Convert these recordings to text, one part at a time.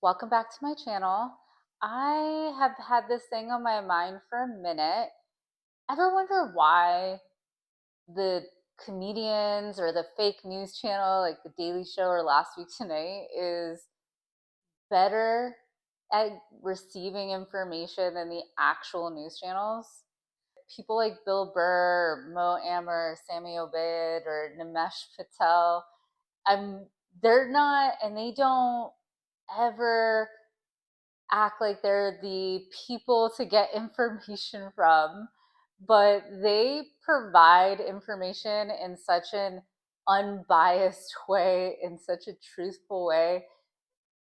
Welcome back to my channel. I have had this thing on my mind for a minute. Ever wonder why the comedians or the fake news channel like The Daily Show or Last Week Tonight is better at receiving information than the actual news channels? People like Bill Burr, or Mo Amer, Sammy Obeid, or Nimesh Patel, I'm they're not, and they don't ever act like they're the people to get information from, but they provide information in such an unbiased way, in such a truthful way,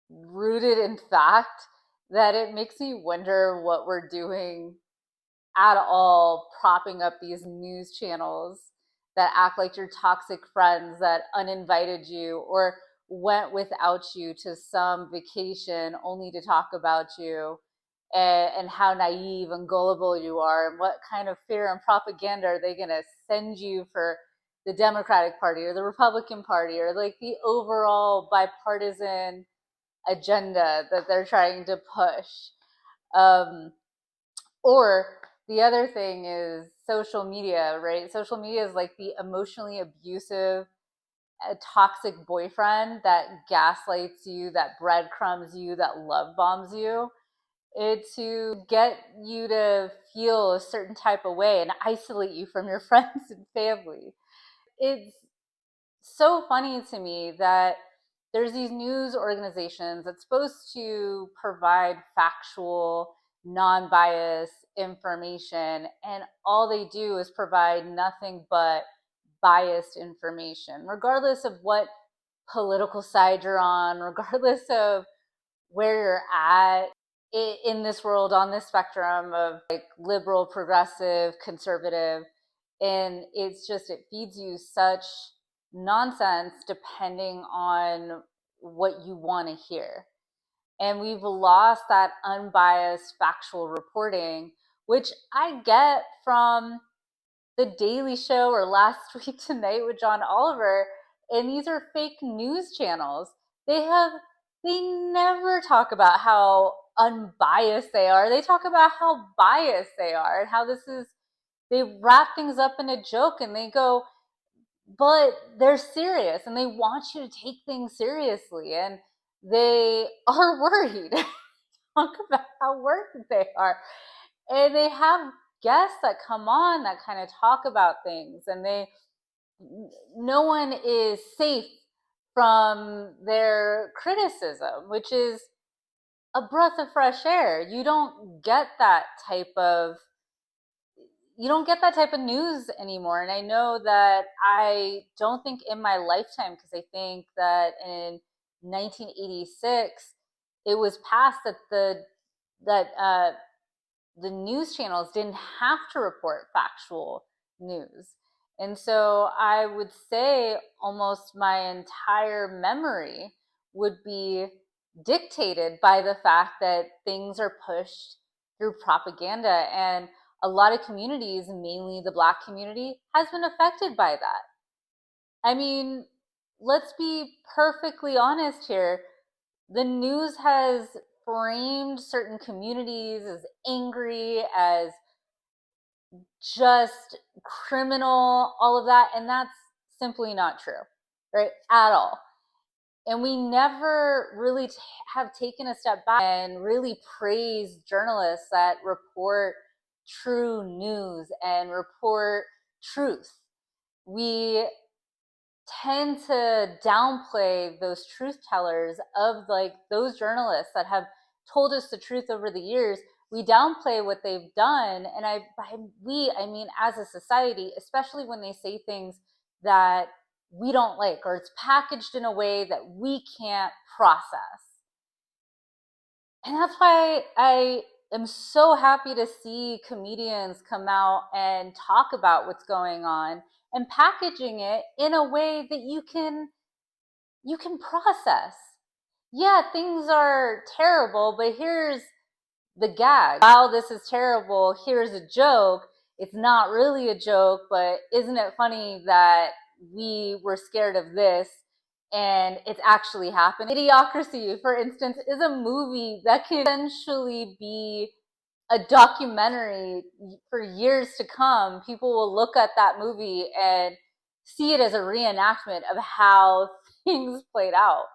rooted in fact, that it makes me wonder what we're doing at all propping up these news channels that act like your toxic friends that uninvited you or went without you to some vacation only to talk about you, and how naive and gullible you are, and what kind of fear and propaganda are they going to send you for the Democratic Party or the Republican Party, or like the overall bipartisan agenda that they're trying to push. Um, or the other thing is social media, right? Social media is like the emotionally abusive, toxic boyfriend that gaslights you, that breadcrumbs you, that love bombs you. It's to get you to feel a certain type of way and isolate you from your friends and family. It's so funny to me that there's these news organizations that's supposed to provide factual, non-biased information, and all they do is provide nothing but biased information, regardless of what political side you're on, regardless of where you're at in this world, on this spectrum of like liberal, progressive, conservative. And it feeds you such nonsense depending on what you want to hear. And we've lost that unbiased factual reporting, which I get from The Daily Show or Last Week Tonight with John Oliver. And these are fake news channels. They have they never talk about how unbiased they are. They talk about how biased they are and how they wrap things up in a joke, and they go, but they're serious and they want you to take things seriously, and they are worried. Talk about how worried they are. And they have guests that come on that kind of talk about things, and no one is safe from their criticism, which is a breath of fresh air. You don't get that type of news anymore. And I know that I don't think in my lifetime, because I think that in 1986 it was passed that the news channels didn't have to report factual news. And so I would say almost my entire memory would be dictated by the fact that things are pushed through propaganda. And a lot of communities, mainly the Black community, has been affected by that. I mean, let's be perfectly honest here. The news has framed certain communities as angry, as just criminal, all of that. And that's simply not true, right? At all. And we never really have taken a step back and really praised journalists that report true news and report truth. We tend to downplay those truth tellers, of like those journalists that have told us the truth over the years. We downplay what they've done. And I mean, as a society, especially when they say things that we don't like, or it's packaged in a way that we can't process. And that's why I am so happy to see comedians come out and talk about what's going on and packaging it in a way that you can process. Yeah, things are terrible, but here's the gag. Wow, this is terrible. Here's a joke. It's not really a joke, but isn't it funny that we were scared of this? and it's actually happening. Idiocracy, for instance, is a movie that can essentially be a documentary for years to come. People will look at that movie and see it as a reenactment of how things played out.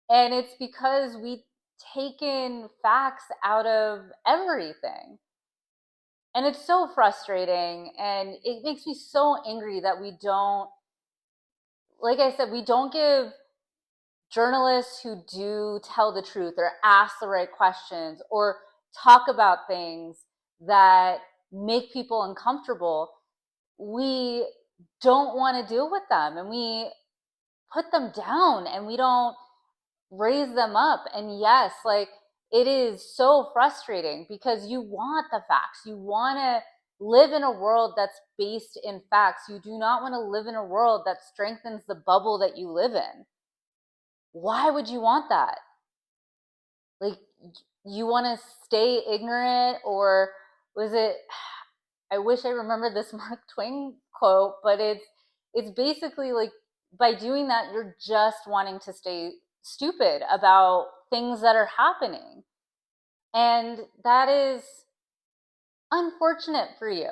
And it's because we've taken facts out of everything. And it's so frustrating, and it makes me so angry that we don't, like I said, we don't give journalists who do tell the truth or ask the right questions or talk about things that make people uncomfortable, we don't want to deal with them, and we put them down, and we don't raise them up. And yes, like, it is so frustrating because you want the facts. You want to live in a world that's based in facts. You do not want to live in a world that strengthens the bubble that you live in. Why would you want that? Like, you want to stay ignorant? Or was it, I wish I remembered this Mark Twain quote, but it's basically like, by doing that, you're just wanting to stay stupid about things that are happening. And that is unfortunate for you.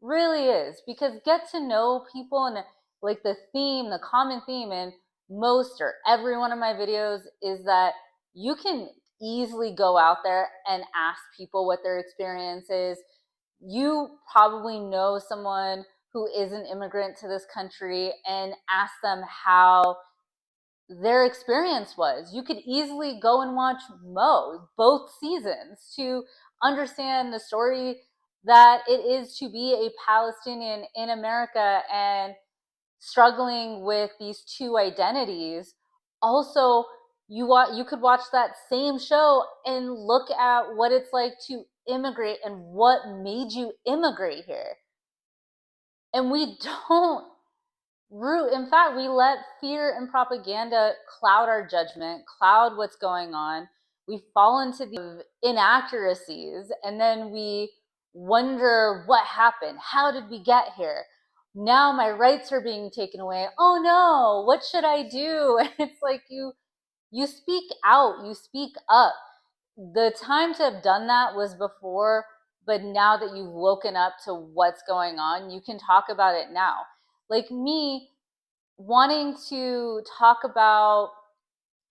Really is. Because get to know people, and like the common theme in most or every one of my videos is that you can easily go out there and ask people what their experience is. You probably know someone who is an immigrant to this country and ask them how their experience was. You could easily go and watch Mo, both seasons, to understand the story that it is to be a Palestinian in America and struggling with these two identities. Also, you could watch that same show and look at what it's like to immigrate and what made you immigrate here. And we don't root. In fact, we let fear and propaganda cloud our judgment, cloud what's going on. We fall into the inaccuracies, and then we wonder what happened. How did we get here? Now my rights are being taken away. Oh no, what should I do? And it's like, you speak out, you speak up. The time to have done that was before, but now that you've woken up to what's going on, you can talk about it now. Like me, wanting to talk about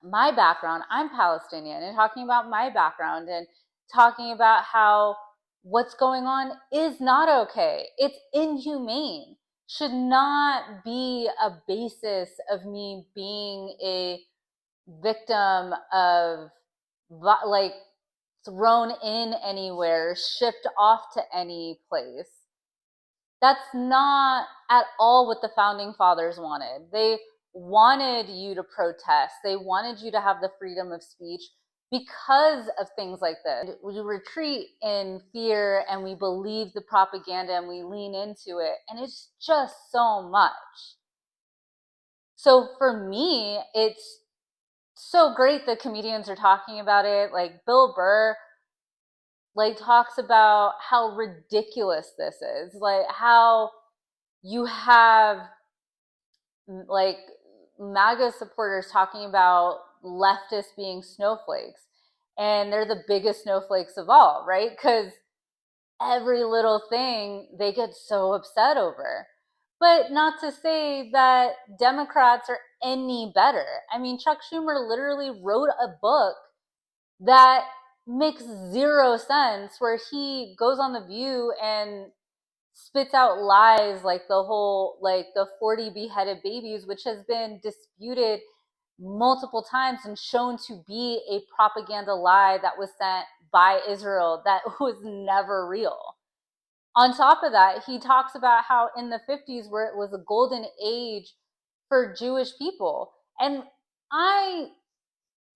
my background, I'm Palestinian, and talking about my background and talking about how what's going on is not okay. It's inhumane. Should not be a basis of me being a victim of, like, thrown in anywhere, shipped off to any place. That's not at all what the founding fathers wanted. They wanted you to protest. They wanted you to have the freedom of speech because of things like this. We retreat in fear, and we believe the propaganda, and we lean into it. And it's just so much. So for me, it's so great that comedians are talking about it. Like Bill Burr, like, talks about how ridiculous this is. Like, how you have, like, MAGA supporters talking about leftists being snowflakes, and they're the biggest snowflakes of all, right? Because every little thing they get so upset over. But not to say that Democrats are any better. I mean, Chuck Schumer literally wrote a book that makes zero sense, where he goes on The View and spits out lies like the 40 beheaded babies, which has been disputed multiple times and shown to be a propaganda lie that was sent by Israel that was never real. On top of that, he talks about how in the 50s, where it was a golden age for Jewish people. And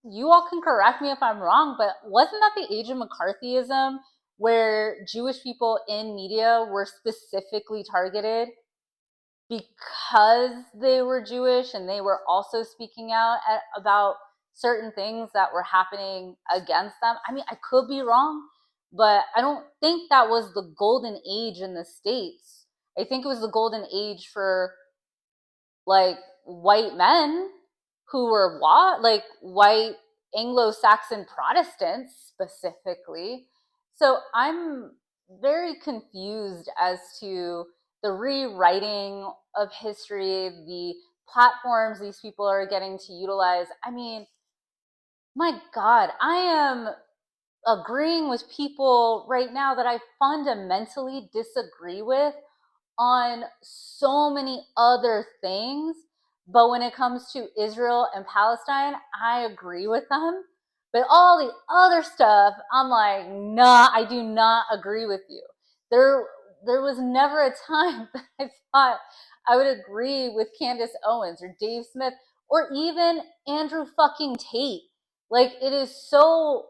you all can correct me if I'm wrong, but wasn't that the age of McCarthyism, where Jewish people in media were specifically targeted because they were Jewish, and they were also speaking out about certain things that were happening against them? I mean, I could be wrong, but I don't think that was the golden age in the States. I think it was the golden age for, like, white men who were what, like white Anglo-Saxon Protestants specifically. So I'm very confused as to the rewriting of history, the platforms these people are getting to utilize. I mean, my God, I am agreeing with people right now that I fundamentally disagree with on so many other things. But when it comes to Israel and Palestine, I agree with them. But all the other stuff, I'm like, nah, I do not agree with you. There, there was never a time that I thought I would agree with Candace Owens or Dave Smith or even Andrew fucking Tate. Like, it is so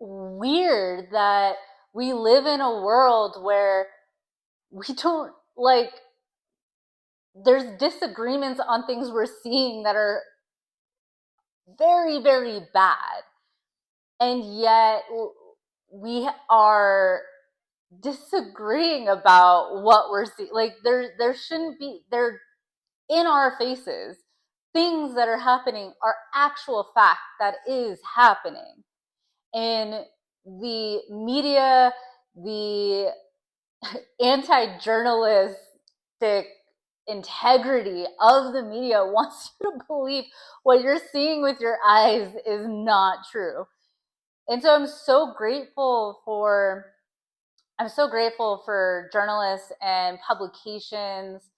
weird that we live in a world where we don't like there's disagreements on things we're seeing that are very, very bad, and yet we are disagreeing about what we're seeing. Like, there shouldn't be, they're in our faces. Things that are happening are actual fact that is happening, and the media, the anti-journalistic integrity of the media wants you to believe what you're seeing with your eyes is not true. And so I'm so grateful for journalists and publications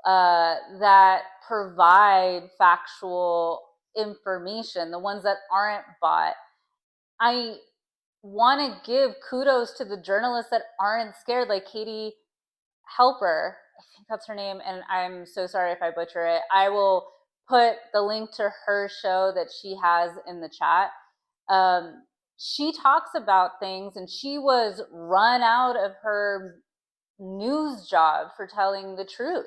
that provide factual information, the ones that aren't bought. I want to give kudos to the journalists that aren't scared, like Katie Helper, I think that's her name, and I'm so sorry if I butcher it. I will put the link to her show that she has in the chat. She talks about things, and she was run out of her news job for telling the truth.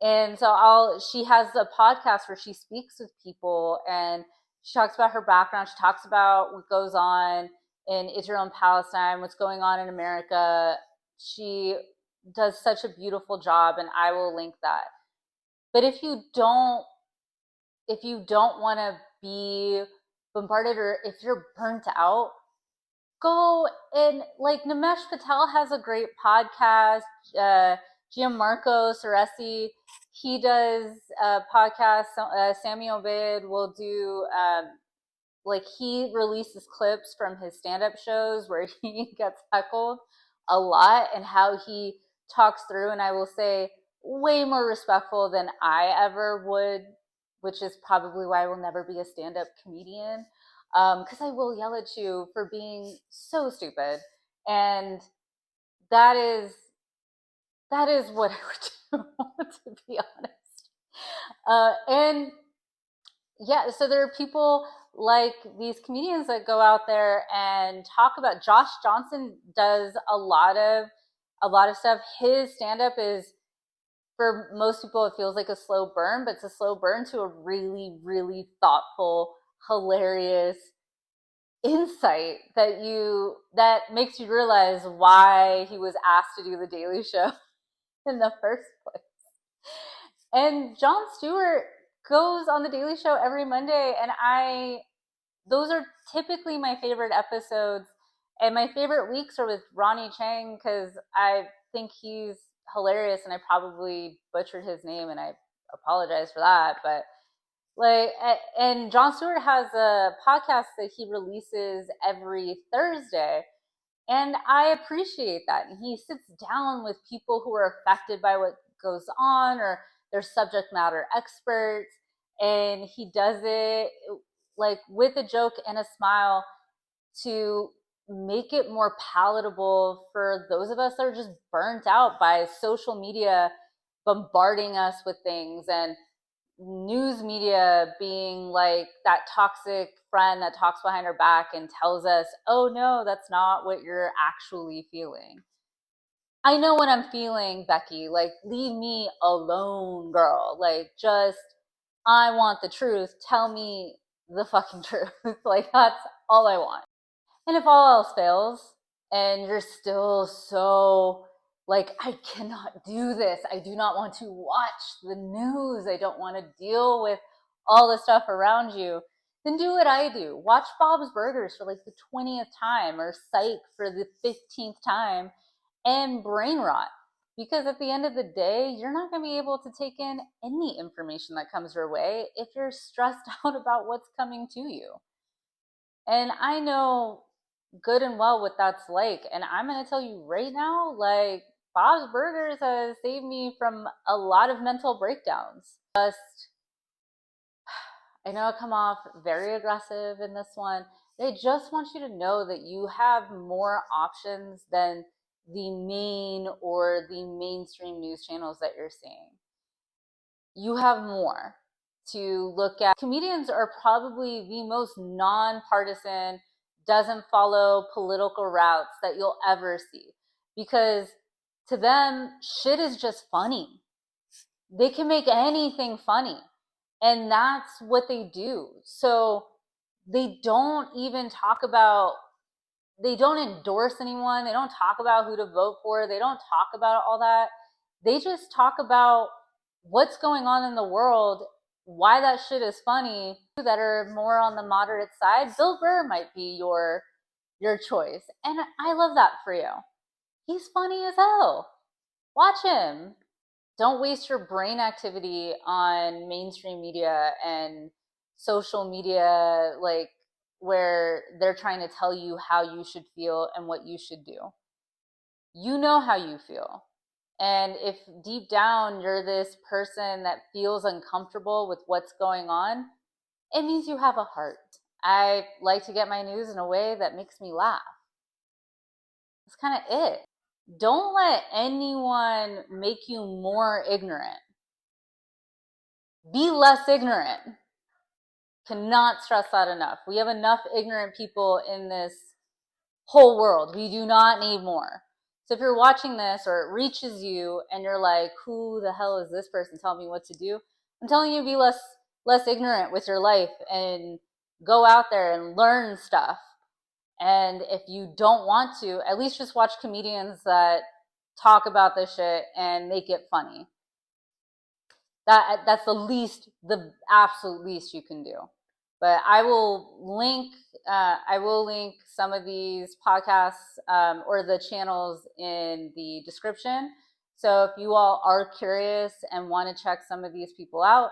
And so she has a podcast where she speaks with people, and she talks about her background. She talks about what goes on in Israel and Palestine, what's going on in America. She does such a beautiful job, and I will link that. But if you don't want to be bombarded, or if you're burnt out, go and, like, Nimesh Patel has a great podcast. Gianmarco Soresi, he does a podcast. Sammy Obeid will do like, he releases clips from his stand-up shows where he gets heckled a lot, and how he talks through, and I will say, way more respectful than I ever would, which is probably why I will never be a stand-up comedian, because I will yell at you for being so stupid. And that is what I would do, to be honest. And yeah, so there are people like these comedians that go out there and talk about. Josh Johnson does a lot of stuff. His stand-up is, for most people, it feels like a slow burn, but it's a slow burn to a really, really thoughtful, hilarious insight that makes you realize why he was asked to do the Daily Show in the first place. And Jon Stewart goes on the Daily Show every Monday, and those are typically my favorite episodes. And my favorite weeks are with Ronnie Chang, because I think he's hilarious, and I probably butchered his name, and I apologize for that. But like, and Jon Stewart has a podcast that he releases every Thursday, and I appreciate that. And he sits down with people who are affected by what goes on, or they're subject matter experts, and he does it like with a joke and a smile to make it more palatable for those of us that are just burnt out by social media bombarding us with things, and news media being like that toxic friend that talks behind our back and tells us, oh no, that's not what you're actually feeling. I know what I'm feeling, Becky. Like, leave me alone, girl. Like, just, I want the truth. Tell me the fucking truth. Like, that's all I want. And if all else fails, and you're still so Like, I cannot do this. I do not want to watch the news. I don't want to deal with all the stuff around you. Then do what I do. Watch Bob's Burgers for like the 20th time, or Psych for the 15th time, and brain rot. Because at the end of the day, you're not going to be able to take in any information that comes your way if you're stressed out about what's coming to you. And I know good and well what that's like. And I'm going to tell you right now, like, Bob's Burgers has saved me from a lot of mental breakdowns. I know I come off very aggressive in this one. They just want you to know that you have more options than the main or the mainstream news channels that you're seeing. You have more to look at. Comedians are probably the most nonpartisan, doesn't follow political routes that you'll ever see, because to them, shit is just funny. They can make anything funny, and that's what they do. So they don't even talk about, they don't endorse anyone, they don't talk about who to vote for, they don't talk about all that. They just talk about what's going on in the world, why that shit is funny. That are more on the moderate side, Bill Burr might be your choice, and I love that for you. He's funny as hell. Watch him. Don't waste your brain activity on mainstream media and social media, like, where they're trying to tell you how you should feel and what you should do. You know how you feel. And if deep down you're this person that feels uncomfortable with what's going on, it means you have a heart. I like to get my news in a way that makes me laugh. That's kind of it. Don't let anyone make you more ignorant. Be less ignorant. Cannot stress that enough. We have enough ignorant people in this whole world. We do not need more. So if you're watching this or it reaches you and you're like, who the hell is this person telling me what to do? I'm telling you, be less ignorant with your life and go out there and learn stuff. And if you don't want to, at least just watch comedians that talk about this shit and make it funny. That's the absolute least you can do. But I will link some of these podcasts, or the channels, in the description. So if you all are curious and want to check some of these people out,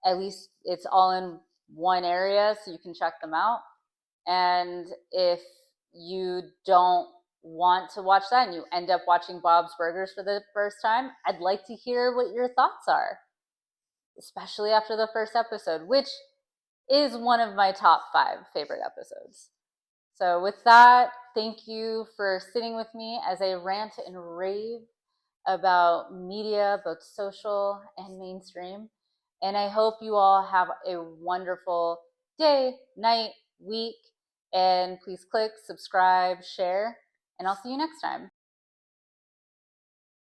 at least it's all in one area, so you can check them out. And if you don't want to watch that and you end up watching Bob's Burgers for the first time, I'd like to hear what your thoughts are, especially after the first episode, which is one of my top 5 favorite episodes. So with that, thank you for sitting with me as I rant and rave about media, both social and mainstream. And I hope you all have a wonderful day, night, week, and please click, subscribe, share, and I'll see you next time.